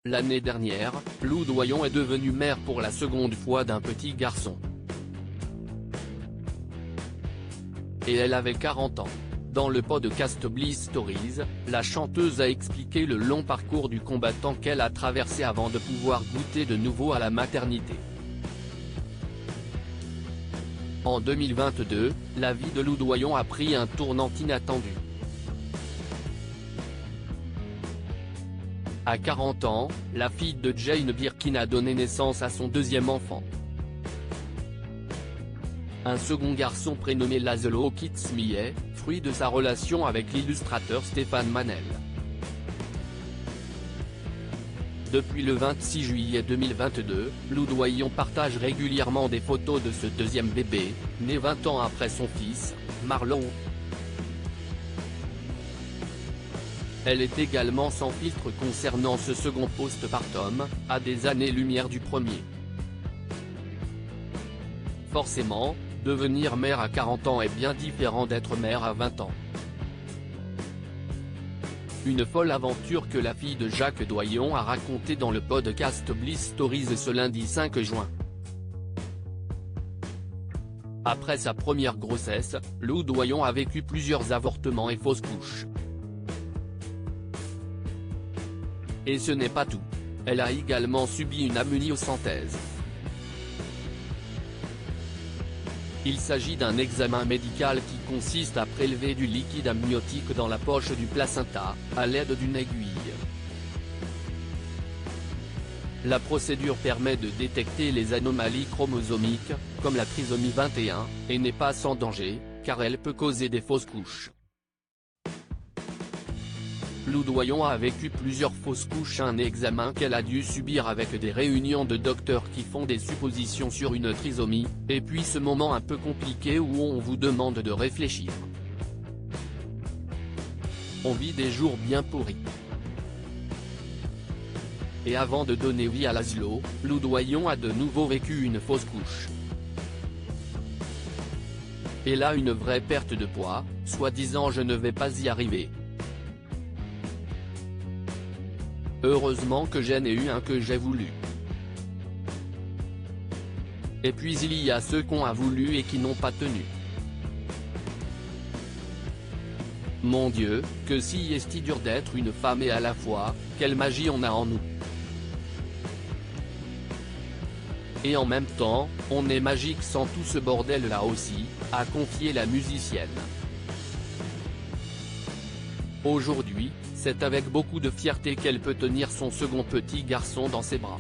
L'année dernière, Lou Doyon est devenue mère pour la seconde fois d'un petit garçon. Et elle avait 40 ans. Dans le podcast Bliss Stories, la chanteuse a expliqué le long parcours du combattant qu'elle a traversé avant de pouvoir goûter de nouveau à la maternité. En 2022, la vie de Lou Doyon a pris un tournant inattendu. À 40 ans, la fille de Jane Birkin a donné naissance à son deuxième enfant. Un second garçon prénommé Laszlo Kitsmije, fruit de sa relation avec l'illustrateur Stéphane Manel. Depuis le 26 juillet 2022, Lou Doyon partage régulièrement des photos de ce deuxième bébé, né 20 ans après son fils, Marlon. Elle est également sans filtre concernant ce second postpartum, à des années-lumière du premier. Forcément, devenir mère à 40 ans est bien différent d'être mère à 20 ans. Une folle aventure que la fille de Jacques Doyon a racontée dans le podcast Bliss Stories ce lundi 5 juin. Après sa première grossesse, Lou Doyon a vécu plusieurs avortements et fausses couches. Et ce n'est pas tout. Elle a également subi une amniocentèse. Il s'agit d'un examen médical qui consiste à prélever du liquide amniotique dans la poche du placenta, à l'aide d'une aiguille. La procédure permet de détecter les anomalies chromosomiques, comme la trisomie 21, et n'est pas sans danger, car elle peut causer des fausses couches. Lou Doyon a vécu plusieurs fausses couches, un examen qu'elle a dû subir avec des réunions de docteurs qui font des suppositions sur une trisomie, et puis ce moment un peu compliqué où on vous demande de réfléchir. On vit des jours bien pourris. Et avant de donner vie à Laszlo, Lou Doyon a de nouveau vécu une fausse couche. Et là une vraie perte de poids, soi-disant je ne vais pas y arriver. Heureusement que j'en ai eu un que j'ai voulu. Et puis il y a ceux qu'on a voulu et qui n'ont pas tenu. Mon Dieu, que si est dur d'être une femme et à la fois, quelle magie on a en nous. Et en même temps, on est magique sans tout ce bordel là aussi, a confié la musicienne. Aujourd'hui, c'est avec beaucoup de fierté qu'elle peut tenir son second petit garçon dans ses bras.